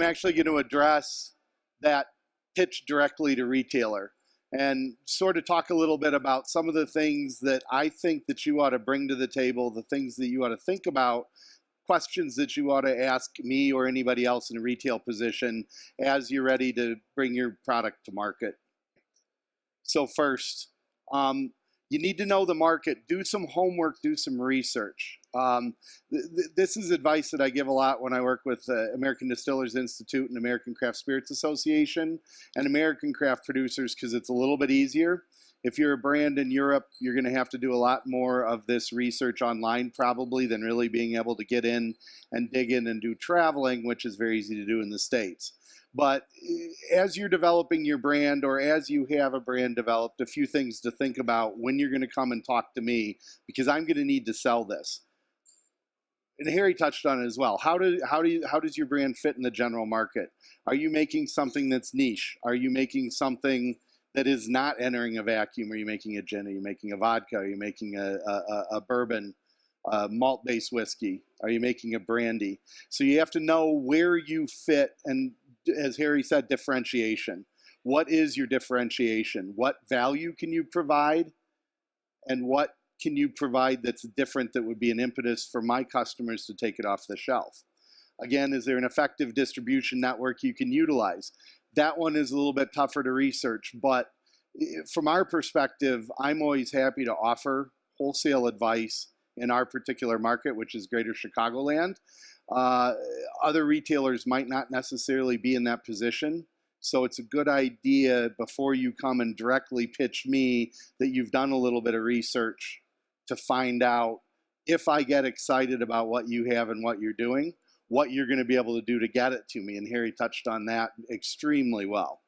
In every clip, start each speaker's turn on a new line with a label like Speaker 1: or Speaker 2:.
Speaker 1: I'm actually going to address that pitch directly to retailer and sort of talk a little bit about some of the things that I think that you ought to bring to the table, the things that you ought to think about, questions that you ought to ask me or anybody else in a retail position as you're ready to bring your product to market. So first, you need to know the market. Do some homework, do some research. This is advice that I give a lot when I work with American Distillers Institute and American Craft Spirits Association and American craft producers, because it's a little bit easier. If you're a brand in Europe, you're going to have to do a lot more of this research online probably than really being able to get in and dig in and do traveling, which is very easy to do in the States. But as you're developing your brand, or as you have a brand developed, a few things to think about when you're going to come and talk to me, because I'm going to need to sell this. And Harry touched on it as well. How does your brand fit in the general market? Are you making something that's niche? Are you making something that is not entering a vacuum? Are you making a gin? Are you making a vodka? Are you making a bourbon, malt-based whiskey? Are you making a brandy? So you have to know where you fit, and as Harry said, differentiation. What is your differentiation? What value can you provide? And what can you provide that's different that would be an impetus for my customers to take it off the shelf? Again, is there an effective distribution network you can utilize? That one is a little bit tougher to research, but from our perspective, I'm always happy to offer wholesale advice in our particular market, which is Greater Chicagoland. Other retailers might not necessarily be in that position. So it's a good idea before you come and directly pitch me that you've done a little bit of research to find out, if I get excited about what you have and what you're doing, what you're going to be able to do to get it to me. And Harry touched on that extremely well.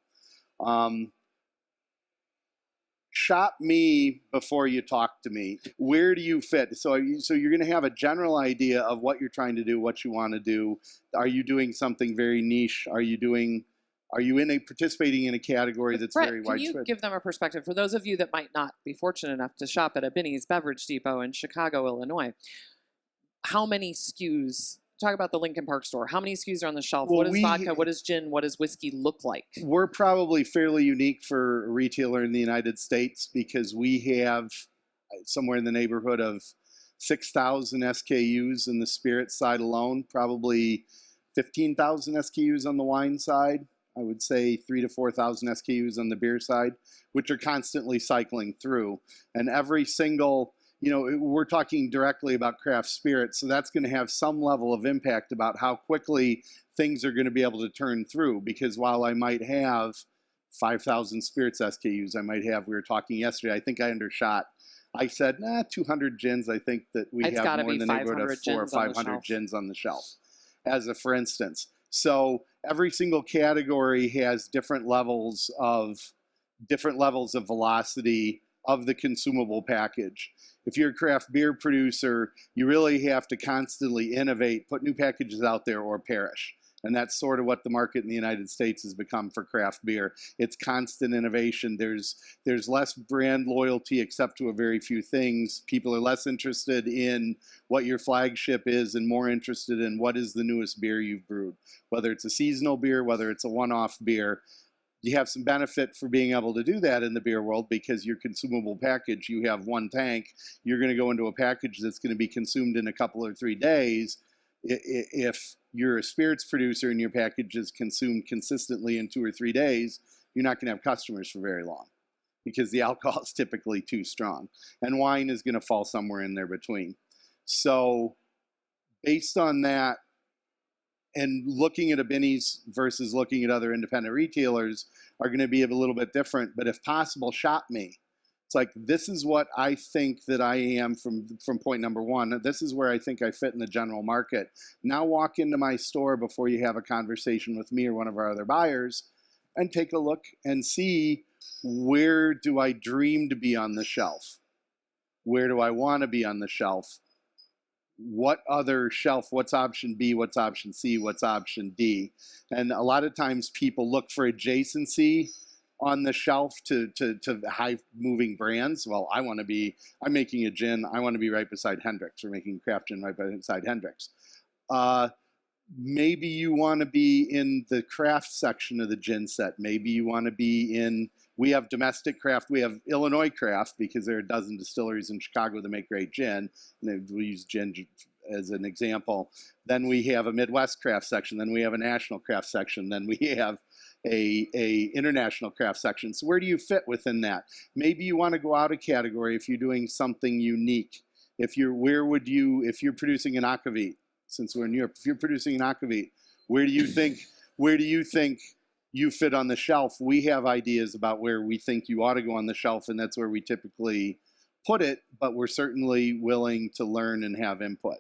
Speaker 1: Shop me before you talk to me. Where do you fit? So you're going to have a general idea of what you're trying to do, what you want to do. Are you doing something very niche? Are you participating in a category that's
Speaker 2: Brett,
Speaker 1: very widespread?
Speaker 2: Can you give them a perspective for those of you that might not be fortunate enough to shop at a Binny's Beverage Depot in Chicago, Illinois? How many SKUs? Talk about the Lincoln Park store. How many SKUs are on the shelf? Well, what does vodka, what does gin, what does whiskey look like?
Speaker 1: We're probably fairly unique for a retailer in the United States because we have somewhere in the neighborhood of 6,000 SKUs in the spirit side alone, probably 15,000 SKUs on the wine side. I would say 3,000 to 4,000 SKUs on the beer side, which are constantly cycling through. And every single, we're talking directly about craft spirits, so that's going to have some level of impact about how quickly things are going to be able to turn through. Because while I might have 5,000 spirits SKUs, we were talking yesterday, I think I undershot. I said, 200 gins. I think that we have more in the neighborhood of 400 or 500 gins on the shelf, as a for instance. So every single category has different levels of velocity of the consumable package. If you're a craft beer producer, you really have to constantly innovate, put new packages out there, or perish. And that's sort of what the market in the United States has become for craft beer. It's constant innovation. There's less brand loyalty except to a very few things. People are less interested in what your flagship is and more interested in what is the newest beer you've brewed. Whether it's a seasonal beer, whether it's a one-off beer. You have some benefit for being able to do that in the beer world because your consumable package, you have one tank. You're going to go into a package that's going to be consumed in a couple or 3 days. If you're a spirits producer and your package is consumed consistently in 2 or 3 days, you're not going to have customers for very long because the alcohol is typically too strong. And wine is going to fall somewhere in there between. So based on that, and looking at a Binny's versus looking at other independent retailers are going to be a little bit different. But if possible, shop me. It's like, this is what I think that I am from point number one. This is where I think I fit in the general market. Now walk into my store before you have a conversation with me or one of our other buyers and take a look and see, where do I dream to be on the shelf? Where do I want to be on the shelf? What other shelf, what's option B, what's option C, what's option D? And a lot of times people look for adjacency on the shelf to high moving brands. Well, I'm making a gin, I want to be right beside Hendrick's. We're making craft gin right beside Hendrick's. maybe you want to be in the craft section of the gin set. Maybe you want to be in, we have domestic craft, we have Illinois craft, because there are a dozen distilleries in Chicago that make great gin, and we use gin as an example. Then we have a Midwest craft section, then we have a national craft section, then we have a international craft section. So where do you fit within that? Maybe you want to go out a category if you're doing something unique. If you're producing an aquavit, since we're in Europe, if you're producing an aquavit, where do you think you fit on the shelf? We have ideas about where we think you ought to go on the shelf, and that's where we typically put it, but we're certainly willing to learn and have input.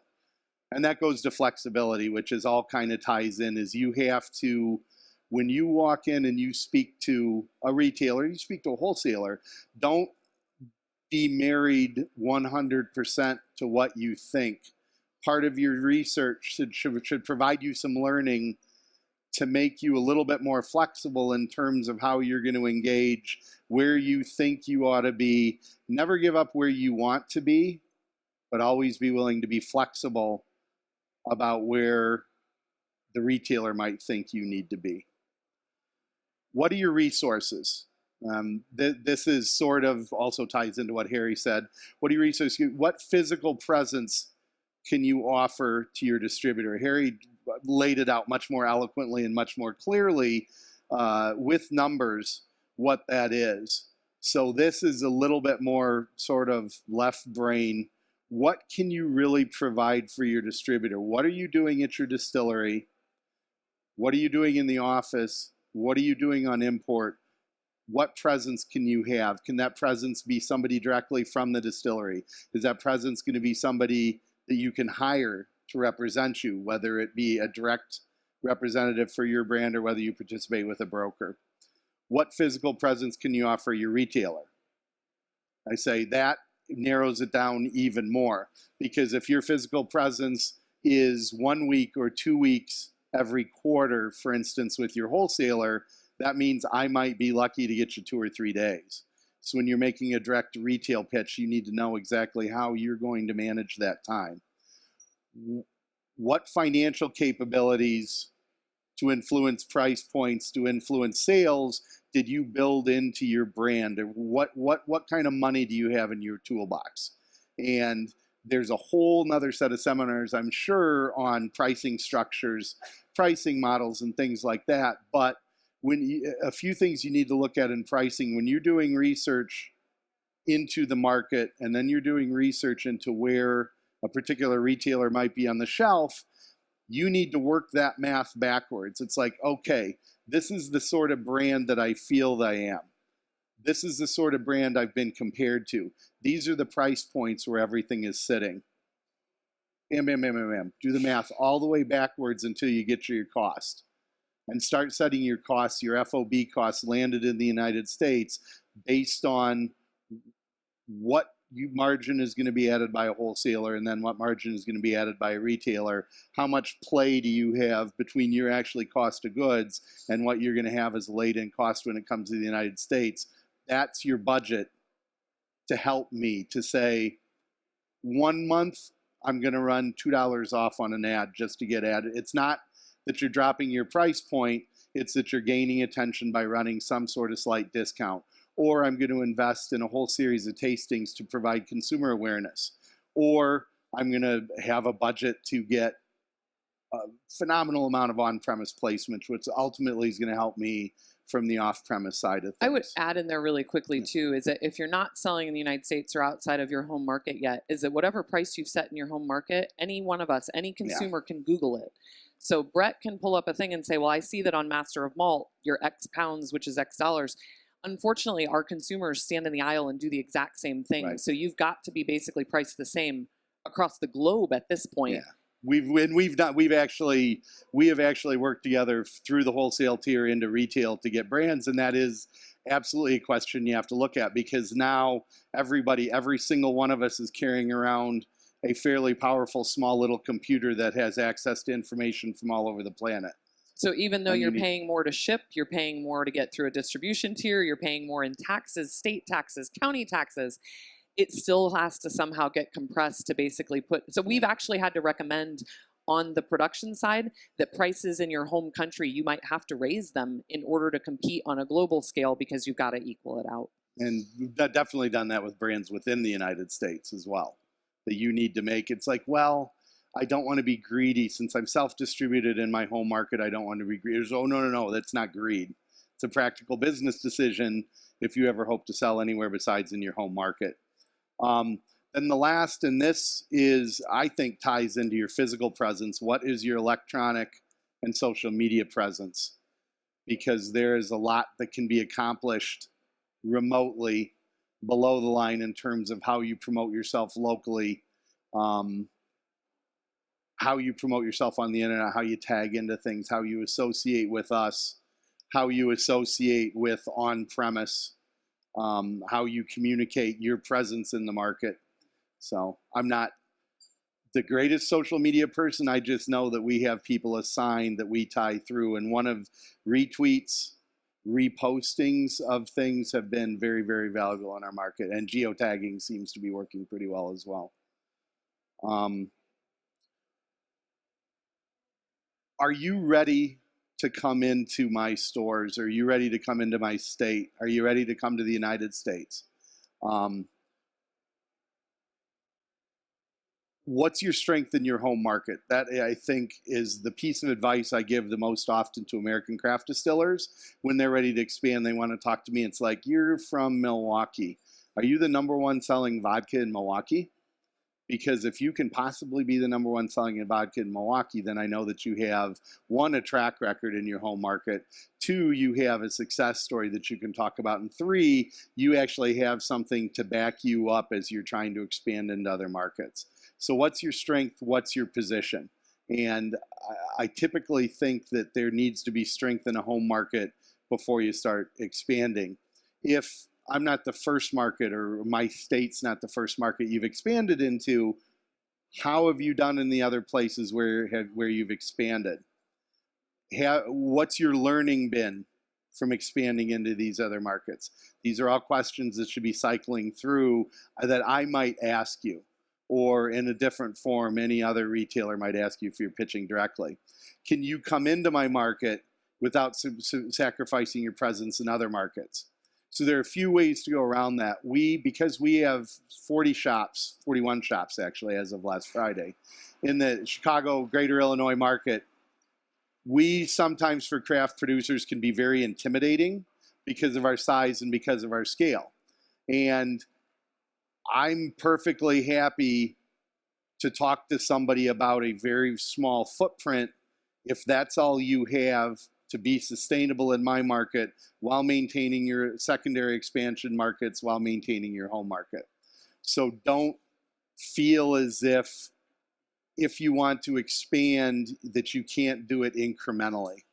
Speaker 1: And that goes to flexibility, which is all kind of ties in, is you have to, when you walk in and you speak to a retailer, you speak to a wholesaler, don't be married 100% to what you think. Part of your research should provide you some learning to make you a little bit more flexible in terms of how you're going to engage, where you think you ought to be. Never give up where you want to be, but always be willing to be flexible about where the retailer might think you need to be. What are your resources? This is sort of also ties into what Harry said. What are your resources? What physical presence can you offer to your distributor? Harry laid it out much more eloquently and much more clearly with numbers what that is. So this is a little bit more sort of left brain. What can you really provide for your distributor? What are you doing at your distillery? What are you doing in the office? What are you doing on import? What presence can you have? Can that presence be somebody directly from the distillery? Is that presence going to be somebody that you can hire to represent you, whether it be a direct representative for your brand or whether you participate with a broker? What physical presence can you offer your retailer? I say that narrows it down even more, because if your physical presence is 1 week or 2 weeks every quarter, for instance, with your wholesaler, that means I might be lucky to get you 2 or 3 days. So when you're making a direct retail pitch, you need to know exactly how you're going to manage that time. What financial capabilities to influence price points, to influence sales, did you build into your brand? What kind of money do you have in your toolbox? And there's a whole nother set of seminars, I'm sure, on pricing structures, pricing models, and things like that. But a few things you need to look at in pricing when you're doing research into the market, and then you're doing research into where a particular retailer might be on the shelf, you need to work that math backwards. It's like, okay, this is the sort of brand that I feel that I am. This is the sort of brand I've been compared to. These are the price points where everything is sitting. Bam, bam, bam, bam, bam. Do the math all the way backwards until you get to your cost. And start setting your costs, your FOB costs landed in the United States based on what margin is going to be added by a wholesaler, and then what margin is going to be added by a retailer. How much play do you have between your actually cost of goods and what you're going to have as a laid-in cost when it comes to the United States? That's your budget to help me to say, 1 month, I'm going to run $2 off on an ad just to get added. It's not that you're dropping your price point, it's that you're gaining attention by running some sort of slight discount. Or I'm going to invest in a whole series of tastings to provide consumer awareness. Or I'm going to have a budget to get a phenomenal amount of on-premise placement, which ultimately is going to help me from the off-premise side of things.
Speaker 2: I would add in there really quickly too, is that if you're not selling in the United States or outside of your home market yet, is that whatever price you've set in your home market, any one of us, any consumer can Google it. So Brett can pull up a thing and say, well, I see that on Master of Malt, your X pounds, which is X dollars. Unfortunately, our consumers stand in the aisle and do the exact same thing. Right. So you've got to be basically priced the same across the globe at this point.
Speaker 1: Yeah. We have actually worked together through the wholesale tier into retail to get brands, and that is absolutely a question you have to look at, because now every single one of us is carrying around a fairly powerful small little computer that has access to information from all over the planet.
Speaker 2: So even though you're paying more to ship, you're paying more to get through a distribution tier, you're paying more in taxes, state taxes, county taxes, it still has to somehow get compressed to basically put. So we've actually had to recommend on the production side that prices in your home country, you might have to raise them in order to compete on a global scale because you've got to equal it out.
Speaker 1: And we've definitely done that with brands within the United States as well, that you need to make. It's like, well, I don't want to be greedy since I'm self-distributed in my home market. I don't want to be greedy. Oh, no, that's not greed. It's a practical business decision if you ever hope to sell anywhere besides in your home market. Then the last, and this is, I think, ties into your physical presence. What is your electronic and social media presence? Because there is a lot that can be accomplished remotely below the line in terms of how you promote yourself locally, how you promote yourself on the internet, how you tag into things, how you associate with us, how you associate with on-premise, how you communicate your presence in the market. So I'm not the greatest social media person. I just know that we have people assigned that we tie through, and one of retweets, repostings of things have been very, very valuable in our market, and geotagging seems to be working pretty well as well. Are you ready to come into my stores? Are you ready to come into my state? Are you ready to come to the United States? What's your strength in your home market? That, I think, is the piece of advice I give the most often to American craft distillers. When they're ready to expand, they want to talk to me. It's like, you're from Milwaukee. Are you the #1 selling vodka in Milwaukee? Because if you can possibly be the #1 selling vodka in Milwaukee, then I know that you have, 1, a track record in your home market, 2, you have a success story that you can talk about, and 3, you actually have something to back you up as you're trying to expand into other markets. So what's your strength? What's your position? And I typically think that there needs to be strength in a home market before you start expanding. If I'm not the first market, or my state's not the first market you've expanded into, how have you done in the other places where you've expanded? What's your learning been from expanding into these other markets? These are all questions that should be cycling through that I might ask you, or in a different form, any other retailer might ask you if you're pitching directly. Can you come into my market without sacrificing your presence in other markets? So there are a few ways to go around that. Because we have 40 shops, 41 shops actually, as of last Friday, in the Chicago, Greater Illinois market, we sometimes, for craft producers, can be very intimidating because of our size and because of our scale. And I'm perfectly happy to talk to somebody about a very small footprint if that's all you have to be sustainable in my market, while maintaining your secondary expansion markets, while maintaining your home market. So don't feel as if you want to expand that you can't do it incrementally.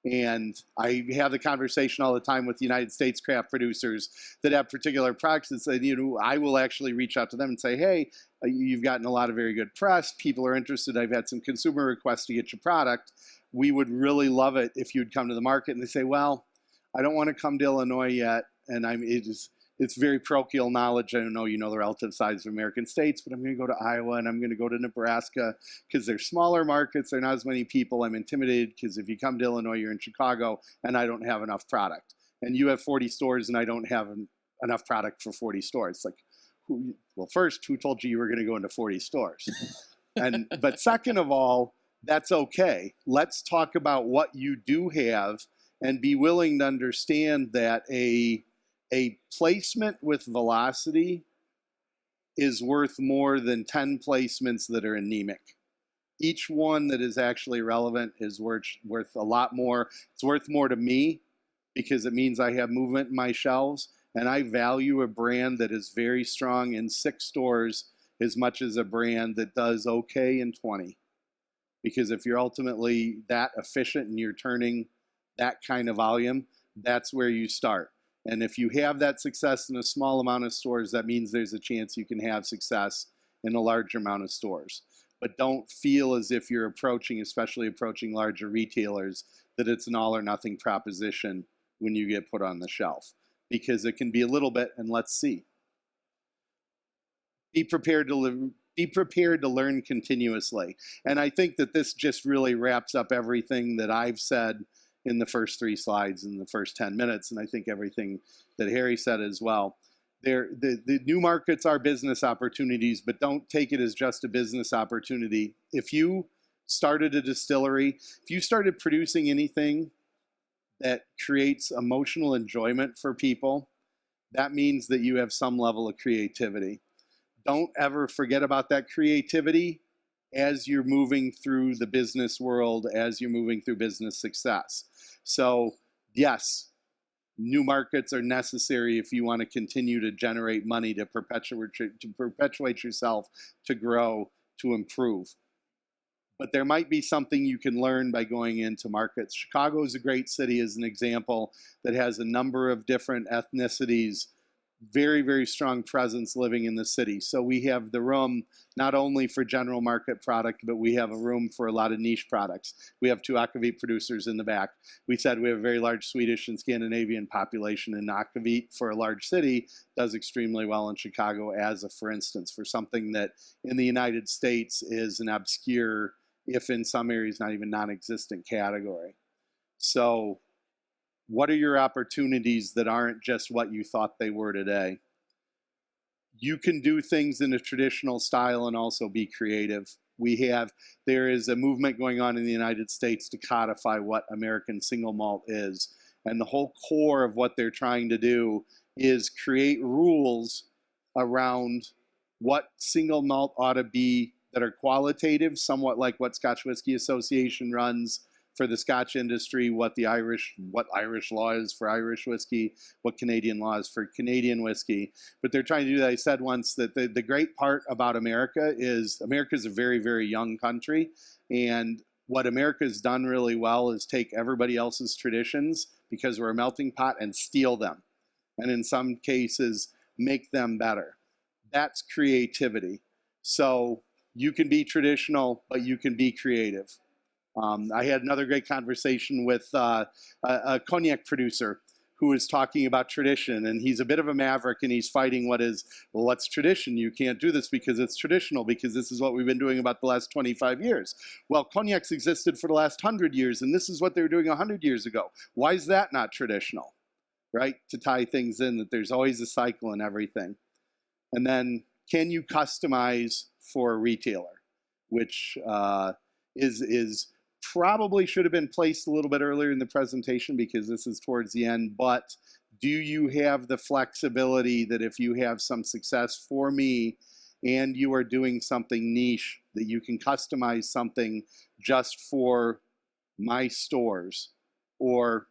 Speaker 1: And I have the conversation all the time with United States craft producers that have particular products and say, I will actually reach out to them and say, hey, you've gotten a lot of very good press. People are interested. I've had some consumer requests to get your product. We would really love it if you'd come to the market. And they say, well, I don't want to come to Illinois yet. And it's very parochial knowledge. I don't know, the relative size of American states, but I'm going to go to Iowa and I'm going to go to Nebraska because they're smaller markets. They're not as many people. I'm intimidated because if you come to Illinois, you're in Chicago and I don't have enough product. And you have 40 stores and I don't have enough product for 40 stores. Like, first, who told you were going to go into 40 stores? But second of all, that's okay. Let's talk about what you do have and be willing to understand that a placement with velocity is worth more than 10 placements that are anemic. Each one that is actually relevant is worth a lot more. It's worth more to me because it means I have movement in my shelves, and I value a brand that is very strong in 6 stores as much as a brand that does okay in 20. Because if you're ultimately that efficient and you're turning that kind of volume, that's where you start. And if you have that success in a small amount of stores, that means there's a chance you can have success in a larger amount of stores. But don't feel as if you're especially approaching larger retailers, that it's an all or nothing proposition when you get put on the shelf. Because it can be a little bit, and let's see. Be prepared be prepared to learn continuously. And I think that this just really wraps up everything that I've said in the first 3 slides in the first 10 minutes, and I think everything that Harry said as well. The new markets are business opportunities, but don't take it as just a business opportunity. If you started a distillery, if you started producing anything that creates emotional enjoyment for people, that means that you have some level of creativity. Don't ever forget about that creativity as you're moving through the business world, as you're moving through business success. So yes, new markets are necessary if you want to continue to generate money, to perpetuate yourself, to grow, to improve. But there might be something you can learn by going into markets. Chicago is a great city as an example that has a number of different ethnicities, very, very strong presence living in the city. So we have the room not only for general market product, but we have a room for a lot of niche products. We have 2 aquavit producers in the back. We said we have a very large Swedish and Scandinavian population, and aquavit for a large city does extremely well in Chicago as a, for instance, for something that in the United States is an obscure, if in some areas not even non-existent category. So what are your opportunities that aren't just what you thought they were today? You can do things in a traditional style and also be creative. There is a movement going on in the United States to codify what American single malt is. And the whole core of what they're trying to do is create rules around what single malt ought to be that are qualitative, somewhat like what Scotch Whisky Association runs for the Scotch industry, what Irish law is for Irish whiskey, what Canadian law is for Canadian whiskey. But they're trying to do that. I said once that the great part about America is America's a very, very young country. And what America's done really well is take everybody else's traditions, because we're a melting pot, and steal them. And in some cases, make them better. That's creativity. So you can be traditional, but you can be creative. I had another great conversation with a cognac producer who was talking about tradition, and he's a bit of a maverick, and he's fighting what's tradition? You can't do this because it's traditional, because this is what we've been doing about the last 25 years. Well, cognac's existed for the last 100 years, and this is what they were doing 100 years ago. Why is that not traditional, right? To tie things in, that there's always a cycle in everything. And then, can you customize for a retailer, which is probably should have been placed a little bit earlier in the presentation, because this is towards the end. But do you have the flexibility that if you have some success for me and you are doing something niche, that you can customize something just for my stores or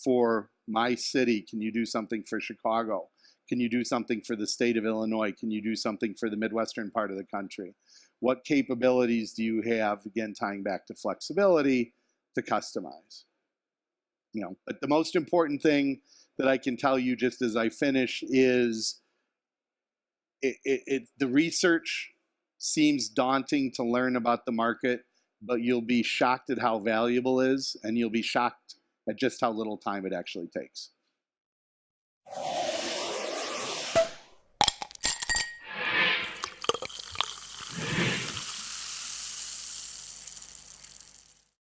Speaker 1: for my city? Can you do something for Chicago? Can you do something for the state of Illinois? Can you do something for the Midwestern part of the country? What capabilities do you have, again, tying back to flexibility, to customize? But the most important thing that I can tell you just as I finish is the research seems daunting to learn about the market, but you'll be shocked at how valuable it is, and you'll be shocked at just how little time it actually takes.